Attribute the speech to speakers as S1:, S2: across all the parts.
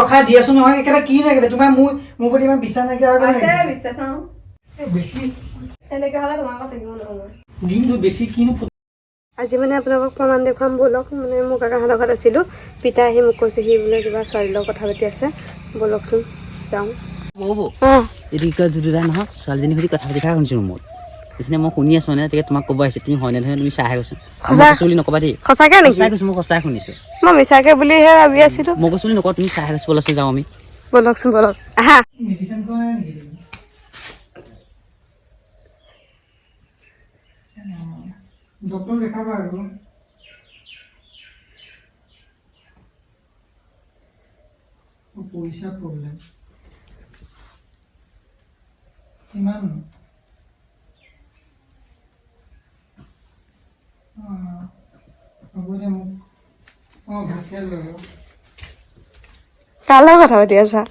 S1: ৰখাই দি আছো নহয় একেবাৰে কি নাই একেবাৰে তোমাৰ মোৰ প্ৰতি ইমান বিশ্বাস নাইকিয়া হৈ গ'ল
S2: আছে বিশ্বাস
S1: বেছি
S2: এনেকৈ হ'লে তোমাৰ কথা থাকিব নহয়
S1: দিনটো বেছি কিনো
S2: আজি মানে আপোনালোকক প্ৰমাণ দেখুৱাম ব'লক মানে মোৰ কাকাহঁতৰ ঘৰত আছিলোঁ পিতা আহি মোক কৈছে সি বোলে কিবা ছোৱালীৰ লগত কথা পাতি আছে ব'লকচোন যাওঁ
S3: এদিকে জুদিদা নহয় ছোৱালীজনীৰ সৈতে কথা পাতি থকা শুনিছোঁ ৰুমত পিছনে মই শুনি আছোঁ মানে তেতিয়া তোমাক ক'ব আহিছে তুমি হয়নে নহয় তুমি চাহে কৈছোঁ মই কৈছোঁ বুলি নক'বা দেই
S2: সঁচাকৈ নেকি
S3: সঁচাই কৈছোঁ মই সঁচাই শুনিছোঁ
S2: মই মিছাকৈ বুলিহে ভাবি আছিলোঁ
S3: মই কৈছোঁ বুলি নকওঁ তুমি চাহে কৈছোঁ ব'লাচোন যাওঁ আমি
S2: ব'লকচোন ব'লক আহা
S1: মেডিচিন খোৱা নাই নেকি ডক্টৰ দেখাবা আৰু পইচা প্ৰব্লেম কিমান হ'ব দে মোক ভাত খাই লৈ
S2: কাৰ লগত কথা পাতি আছা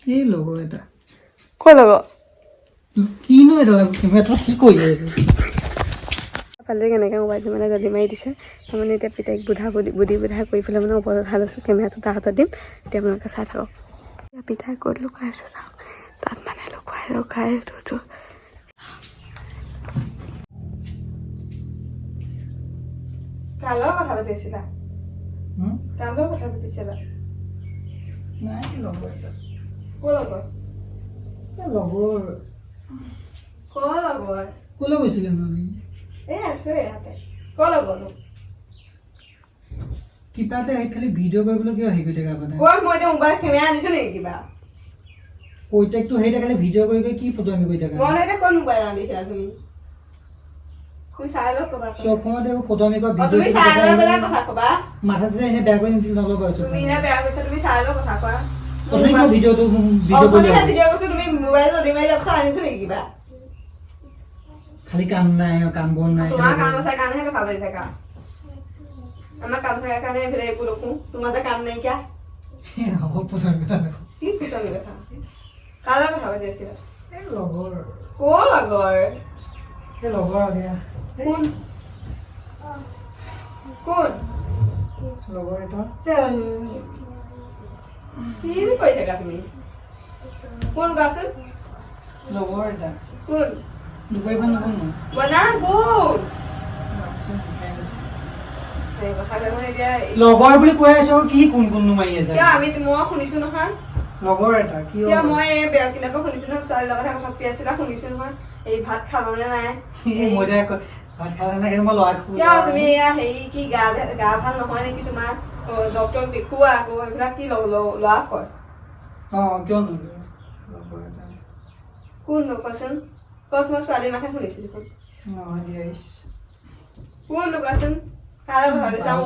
S1: এই লগৰ এটা
S2: ক'ৰ লগত
S1: কিনো এটা কেমেৰাটো কি কৰি আছে
S2: পালে কেনেকৈ মোবাইলটো মানে যদি মাৰি দিছে তাৰমানে এতিয়া পিতাইক বুদ্ধি কৰি পেলাই মানে ওপৰত উঠাই লৈছোঁ কেমেৰাটো তাৰ হাতত দিম এতিয়া আপোনালোকে চাই থাকক এতিয়া পিতাই ক'ত লুকুৱাই আছে চাওক তাত মানে লুকুৱাই থৈছোঁ কাৰ লগত কথা পাতিছিলা কাৰ লগত কথা পাতিছিলা
S1: নাই লগৰ এটা
S2: ক'ৰ লগত
S1: লগৰ
S2: ক'ৰ লগত
S1: ক'লৈ গৈছিলে আমি
S2: এই আছোঁ ইয়াতে ক'ৰ লগত
S1: কিবা এটা খালি ভিডিঅ' কৰিবলৈ কিয় হেৰি কৰি থাকে মানে
S2: ক'ৰ মই এতিয়া মোবাইল কেমেৰা আনিছোঁ নেকি কিবা
S1: প্ৰত্যেকটো হেৰি খালি ভিডিঅ' কৰি কি ফটো আমি কৰি থাকা
S2: মই এতিয়া ক'ত মোবাইল আনিছিলা তুমি চাই লওক ক'বা
S1: চব সময়তে ফটো আমি কৰা
S2: তুমি
S1: ভিডিঅ'
S2: চাই লৈ পেলাই কথা ক'বা
S1: মাথা চাই এনে বেয়া কৰি নল'বা
S2: তুমি এনে বেয়া কৈছা তুমি চাই লৈ কথা কোৱা
S1: প্ৰথমে কিয় ভিডিঅ'টো
S2: ভিডিঅ' কৈছো তুমি মোবাইল যদি মাৰি ৰখা আনিছো নেকি কিবা
S1: খালি কাম নাই কাম বন নাই
S2: তোমাৰ কাম আছে কাৰণেহে কথা পাতি থাকা আমাৰ কাম থকাৰ কাৰণে এইফালে একো দেখো তোমাৰ যে কাম নাইকিয়া
S1: হ'ব প্ৰথম কথা
S2: কি পিটনি কথা কাৰ লগত কথা পাতি আছিলা
S1: এই লগৰ
S2: ক'ৰ লগৰ
S1: এই লগৰ দিয়া
S2: কোন কোন
S1: লগৰ এটা
S2: কি কৰি থাকা তুমি কোন কোৱাচোন
S1: লগৰ এটা
S2: কোন
S1: দুপৰীয়া নকওঁ
S2: বনা কোন
S1: লগৰ বুলি কৈ আছো কি কোন মাৰি আছে
S2: আমি মই শুনিছো নহয়
S1: লগৰ এটা কিয়
S2: মই এই বেয়াবিলাকো শুনিছো নহয় ছোৱালীৰ লগত কথা পাতি আছিলা শুনিছো নহয় এই ভাত খালনে নাই
S1: মই ভাত খালা নাই মই ল'ৰা
S2: কিয় তুমি হেৰি কি গা ভাল নহয় নেকি তোমাৰ ডক্টৰক দেখুওৱা আকৌ এইবিলাক কি ল'ৰা কয়
S1: কিয়
S2: কোন কোৱাচোন কচ মই ছোৱালীৰ মাথা শুনিছিলো কোন কোৱাচোন কাৰ ঘৰতে চাওঁ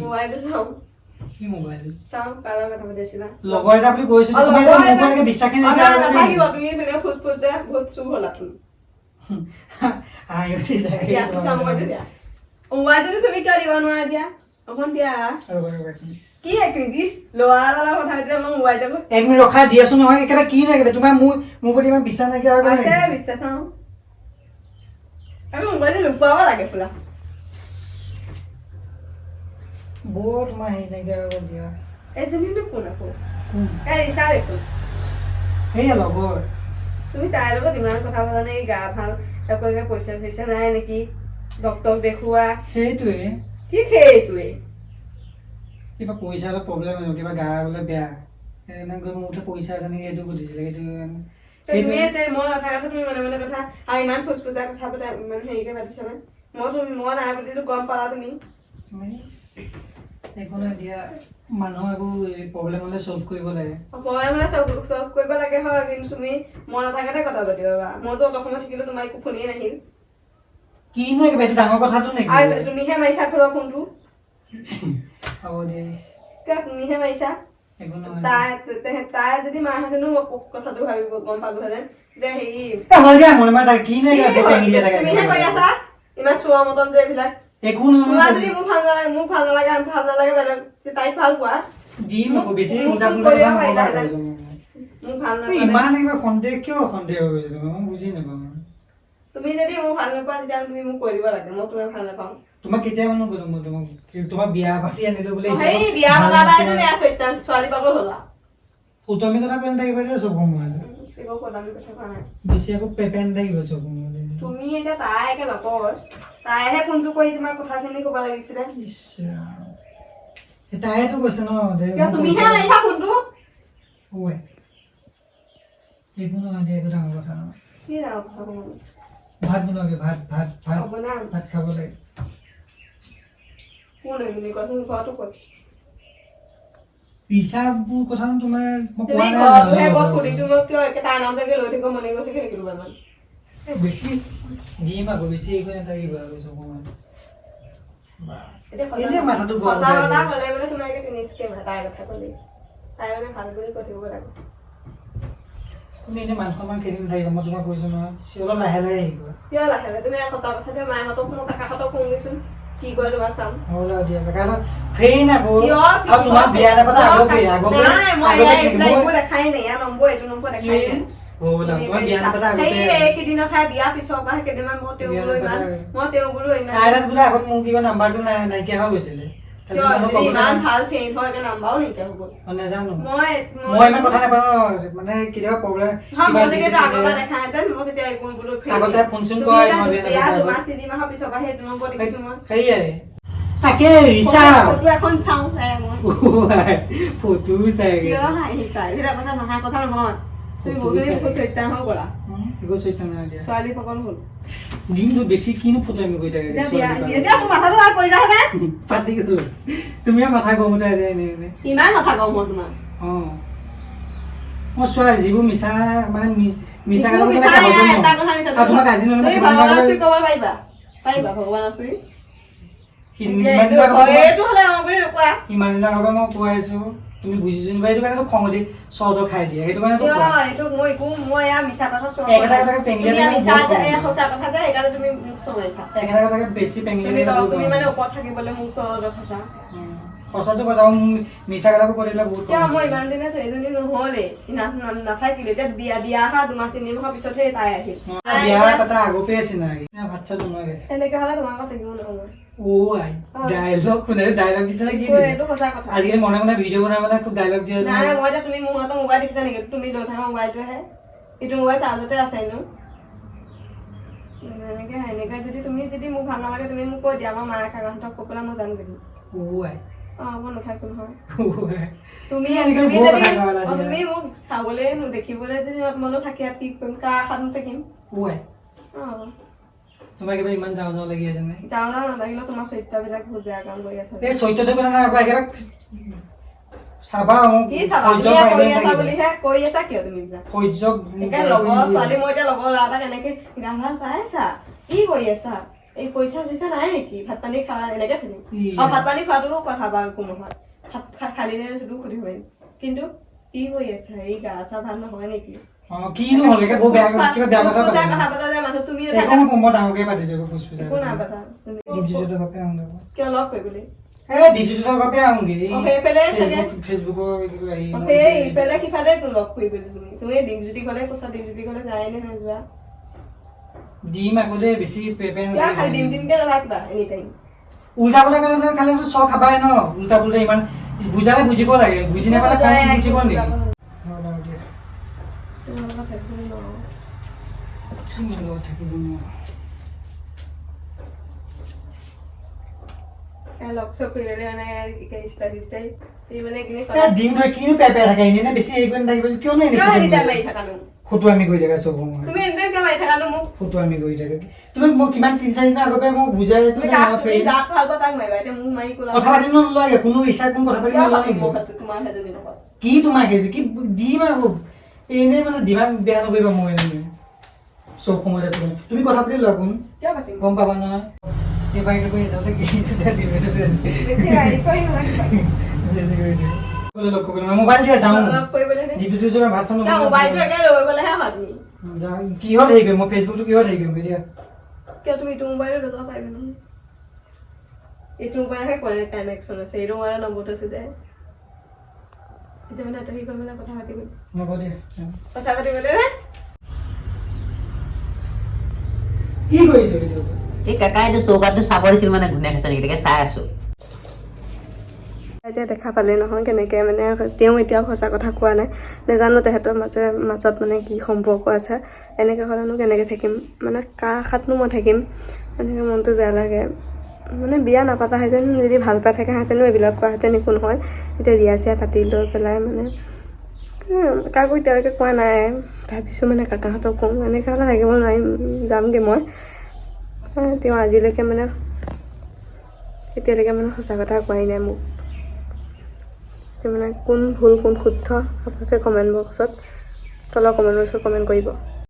S2: মোবাইলটো চাওঁ
S1: কি মোবাইল
S2: চাওঁ কাৰ কথা পাতি আছিলা
S1: লগৰ এটা বুলি কৈছিলো তুমি এনেকে বিশ্বাসে
S2: নাথাকিব তুমি মানে ফুচ যে বহুত চুৰ হ'লা তুমি মোবাইলটো তুমি কিয় দিব নোৱাৰা এতিয়া অকণ দিয়া কি একদিন ল'ৰা কথা পাতিলে মই মোবাইলটো
S1: এক মিনিট ৰখাই দি আছো নহয় একেবাৰে কি নাই একেবাৰে তোমাৰ মোৰ প্ৰতি ইমান বিশ্বাস নাইকিয়া হৈ গ'ল
S2: বিশ্বাস আমি মোবাইলটো লুকুৱাব লাগে ফুলা
S1: বৰ তোমাৰ হেৰি নাইকিয়া হৈ গ'ল দিয়া
S2: এজনীটো কোন আকৌ তাই ৰিচা দেখোন
S1: সেয়া লগৰ
S2: তুমি তাইৰ লগত ইমান কথা পতা নে গা ভাল একোকে পইচা চইচা নাই নেকি ডক্টৰক দেখুওৱা
S1: সেইটোৱে
S2: কি সেইটোৱে
S1: কিবা পইচা অলপ প্ৰব্লেম হয় কিবা গা বোলে বেয়া মোৰ পইচা আছে নেকি সেইটো সুধিছিলে
S2: তুমি মই নাথাকাটো তুমি মনে মনে কথা আৰু ইমান ফুচফুচা কথা পতা ইমান হেৰিকে পাতিছা নে মই নাই বুলিতো গম পালা তুমি
S1: একো নাই দিয়া মানুহ এইবোৰ প্ৰব্লেম হ'লে চল্ভ কৰিব লাগে
S2: প্ৰব্লেম হ'লে চল্ভ কৰিব লাগে হয় কিন্তু তুমি মই নাথাকাতে কথা পাতিবা মইতো অত সময় থাকিলো তোমাৰ একো ফোনেই নাহিল
S1: কিনো একেবাৰে এইটো ডাঙৰ কথাটো নেকি
S2: তুমিহে মাৰিছা ঘৰৰ ফোনটো
S1: হ'ব দিয়া
S2: কিয় তুমিহে মাৰিছা তাই যদি মাহেঁতেনো কথাটো ভাবিব গম পালোহেঁতেন যে হেৰি তুমিহে কৰি আছা ইমান চোৱা মতন যে এইবিলাক
S1: একো
S2: তোমাৰ যদি মোৰ ভাল নালাগে বেলেগ তাইক ভাল পোৱা
S1: ইমান একেবাৰে সন্দেহ কিয় সন্দেহ হৈ গৈছে মই বুজি নাপাওঁ
S2: তুমি যদি মোক ভাল নাপোৱা তেতিয়া তুমি মোক কৈ দিব লাগে মই তোমাক ভাল নাপাওঁ
S1: তোমাক কেতিয়া মানুহ ক'লো মই তোমাক বিয়া পাতি আনিলো বোলে
S2: সেই বিয়া পতা তাইতো নেয়া চৈতান ছোৱালী পাগল হ'লা
S1: ফুটমি কথা কৈ নাথাকিব যে চব সময়ত
S2: শিৱক কলামি কথা কোৱা নাই
S1: বেছি আকৌ পেপেন থাকিব চব সময়ত
S2: তুমি এতিয়া তাই একে নকৰ তাইহে ফোনটো কৰি তোমাৰ কথাখিনি ক'ব লাগিছিলে
S1: তাইতো কৈছে ন যে
S2: কিয় তুমিহে মাৰিছা ফোনটো
S1: ঐ একো নহয় দে একো ডাঙৰ কথা নহয়
S2: কি ডাঙৰ কথা ক'ব
S1: ভাত বনোৱাগে ভাত ভাত ভাত
S2: হ'ব না
S1: ভাত খাব লাগে
S2: কোন এইখিনি কোৱাচোন ঘৰটো ক'ত
S1: পিছাবোৰ কথা তোমাক মই
S2: তুমি
S1: কোৱা নাই
S2: ঘৰটোহে ক'ত সুধিছো মই কিয় একে তাইৰ নামটাকে লৈ থাকিব মনে গৈছে কেনেকৈ কিলোবাৰমান
S1: বেছি দিম আকৌ বেছি একো নাথাকিব আকৌ চব সময়ত এনেই মাথাটো গৰম
S2: সঁচা
S1: হৈ
S2: কথা
S1: যায়।
S2: ক'লে বোলে তোমাকে তিনিচকে তাইৰ কথা ক'লে তাই মানে ভাল বুলি কৈ থাকিব লাগে
S1: তুমি এনেই মান সন্মান খেদি নাথাকিবা মই তোমাক কৈছো নহয় অলপ লাহে লাহে আহিবা
S2: কিয় লাহে লাহে তুমি সঁচা কথা দিয়া মাহঁতক মই কাকাহঁতক ফোন কৰিছোন কি কয় তোমাক চাম
S1: হ'ব দিয়া কাৰণ ফ্ৰেইন আকৌ
S2: কিয়
S1: আৰু তোমাৰ বিয়া এটা কথা আগৰ
S2: নাই মই এইবোৰ দেখাই নাই ইয়াৰ নম্বৰ এইটো নম্বৰ দেখাই নাই
S1: হ'ল তোমাৰ বিয়া এটা আগতে
S2: সেই এইকেইদিনৰ খাই বিয়া পিছৰ পৰা কেইদিনমান মই তেওঁ বোলো ইমান মই তেওঁ বোলো ইমান
S1: তাইৰাত বোলে আগত মোৰ কিবা নাম্বাৰটো নাইকিয়া হৈ গৈছিলে
S2: ইমান ভাল ফ্ৰেণ্ড হয় নাম্বাৰো নাইকিয়া হ'ব
S1: নাজানো
S2: মই
S1: ইমান কথা নাপাওঁ মানে কেতিয়াবা প্ৰব্লেম
S2: মই যেতিয়া আগৰ পৰা দেখা হেঁতেন মই তেতিয়া একো বোলো
S1: আগতে ফোন চোন কৰে
S2: বিয়া 2 মাহ 3 মাহৰ পিছৰ পৰা সেইটো নম্বৰ দেখিছো মই
S1: সেয়াই তাকে ৰিচা
S2: ফটো এখন চাওঁ মই
S1: ফটো চাই
S2: কিয় হাঁহিছা এইবিলাক কথা নহয় কথা নহয় তুমি বহুত চৈতান হৈ গ'লা
S1: একো চৈতান নাই দিয়া
S2: ছোৱালী পাগল হ'ল
S1: দিনটো বেছি কিনো ফটোমি কৰি থাকে
S2: এতিয়া মোৰ মাথাটো ভাল কৰি যাহে
S1: পাতি গ'লো তুমিও মাথা গৰম উঠাই দিয়া এনে এনে
S2: ইমান কথা কওঁ মই তোমাক
S1: মই চোৱা যিবোৰ মিছা মানে মিছা
S2: এটা কথা মিছা
S1: তোমাক আজি
S2: তুমি ভগৱানৰ চুই ক'ব পাৰিবা ভগৱানৰ চুই এইটো হ'লে আমাৰ বুলি নোকোৱা
S1: ইমান দিনৰ আগৰ পৰা মই কৈ আছো তুমি বুজিছো নিবা এইটো কাৰণে খং উঠি চৰ্দ খাই দিয়ে সেইটো কাৰণে
S2: এইটো মই এয়া মিছা কথাত
S1: একেটা কথাকে পেংগিয়া
S2: সঁচা কথা যে সেইকাৰণে তুমি মোক চলাইছা
S1: একেটা কথাকে বেছি পেংগিয়া
S2: তুমি মানে ওপৰত থাকিবলৈ মোক তলত ৰখাইছা
S1: সঁচাটো কৈছা মিছা কথাবোৰ কৈ দিলে বহুত
S2: কিয় মই ইমান দিনে এজনী নহ'লে নাথাকিলো এতিয়া বিয়া অহা 2 মাহ 3 মাহৰ পিছতহে তাই আহিল
S1: বিয়া পাতা আগৰ পৰাই চিনাকি ভাত চাত বনোৱাগে
S2: এনেকে হ'লে তোমাৰ কথা থাকিব নহয়
S1: ডাইলগ কোনে ডাইলগ দিছে নে কি
S2: এইটো সঁচা কথা
S1: আজিকালি মনে মনে ভিডিঅ' বনাই মানে খুব ডাইলগ দিয়ে
S2: নাই মই এতিয়া তুমি মোৰ হাতৰ মোবাইল দেখিছা নেকি তুমি লৈ থকা মোবাইলটোহে এইটো মোবাইল চাৰ্জতে আছে এনেও এনেকে যদি মোক ভাল নালাগে তুমি মোক কৈ দিয়া আমাৰ মায়ে কাকাহঁতক কৈ পেলাই মই জানো দেখি মই নাথাকো নহয় তুমি মোক চাবলৈ দেখিবলৈ যদি মনত থাকে কি কৰিম কাৰ আশাত থাকিম
S1: তোমাৰ কিবা ইমান যাওঁ যাওঁ লাগি আছে নে
S2: যাওঁ নালাগিলেও তোমাৰ চৰিত্ৰবিলাক বহুত বেয়া কাম কৰি আছে
S1: এই চৰিত্ৰটো কথা নাই একেবাৰে চাবা
S2: কি চাবা কৰি আছা বুলিহে কৰি আছা কিয় তুমি লগৰ ছোৱালী মই এতিয়া লগৰ ল'ৰা এটাক এনেকে গা ভাল পাইছা কি কৰি আছা এই পইচা দিছা নাই নেকি ভাত পানী খালা এনেকে সুধিম ভাত পানী খোৱাটো কথা বা একো নহয় ভাত খালি নে সেইটো সুধিব পাৰিম কিন্তু কি কৰি আছা এই গা চা ভাল নহয় নেকি
S1: কিনো হ'ল একে বহুত বেয়া কিবা বেয়া কথা
S2: পতা যায় মানুহ তুমি
S1: মই ডাঙৰকে পাতিছো ফুচফুচা
S2: একো নাই পতা
S1: দীপজ্যোতিৰ ঘৰতে আহোঁ
S2: কিয় লগ কৰিবলৈ
S1: দীপজ্যোতিৰ ঘৰতে আহোঁগে ফেচবুকৰ
S2: ইফালে সিফালে লগ কৰিবলৈ তুমি দীপজ্যোতি গ'লে কৈছা দীপজ্যোতি গ'লে যায় নে নোযোৱা
S1: ডিম আকৌ দেই বেছি
S2: দিনকে নাথাকিবা এনি টাইম
S1: উল্টা পুল্টা কথা খালে চ খাবাই ন উল্টা পুল্টা ইমান বুজালে বুজিব লাগে বুজি নাপালে বুজিব নেকি ফটো আমি কৰি থাকে চব ফটো আমি কৰি থাকে তুমি মোক কিমান 3-4 দিনৰ আগৰ পৰা মোক বুজাই আছো কথা পাতি নলয় কোনো ৰিচাৰ্জ কোন কথা পাতি নলয় কি তোমাক কি দিম আৰু এনেই মানে দিমাগ বেয়া নকৰিবা মই এনেই চব সময়তে তুমি কথা পাতি লোৱা কোন গম পাবা নহয় মোবাইল দিয়া যাওঁ ভাত চান কিহত হেৰি কৰিম মই ফেচবুকটো কিহত হেৰি কৰিম এতিয়া
S2: কিয় তুমি এইটো মোবাইলো লৈ যাব পাৰিবা নহয় এইটো মোবাইলহে কানেকশ্যন আছে এইটো মোবাইলৰ নম্বৰটো আছে যে এতিয়া মানে এটা কি কৰিম কথা পাতিব
S1: হ'ব দিয়া
S2: কথা পাতিবলৈ
S1: কি কৰিছ
S3: এই কাকাই এইটো চৌকাতটো চাব দিছিল মানে ঘূণীয়া খাইছে নেকি তাকে চাই আছো
S2: এতিয়া দেখা পালে নহয় কেনেকৈ মানে তেওঁ এতিয়াও সঁচা কথা কোৱা নাই নাজানো তেহেঁতৰ মাজত মানে কি সম্পৰ্ক আছে এনেকৈ হ'লেনো কেনেকৈ থাকিম মানে কাৰ আশাতনো মই থাকিম এনেকৈ মনটো বেয়া লাগে মানে বিয়া নাপাতাহেঁতেন যদি ভাল পাই থাকাহেঁতেনো এইবিলাক কোৱাহেঁতেন একো নহয় এতিয়া বিয়া চিয়া পাতি লৈ পেলাই মানে কাকো এতিয়ালৈকে কোৱা নাই ভাবিছোঁ মানে কাকাহঁতক কওঁ এনেকৈ হ'লে থাকিব নোৱাৰিম যামগৈ মই তেওঁ আজিলৈকে মানে এতিয়ালৈকে মানে সঁচা কথা কোৱাই নাই মোক মানে কোন ভুল কোন শুদ্ধ আপোনালোকে কমেণ্ট বক্সত তলৰ কমেণ্ট বক্সত কমেণ্ট কৰিব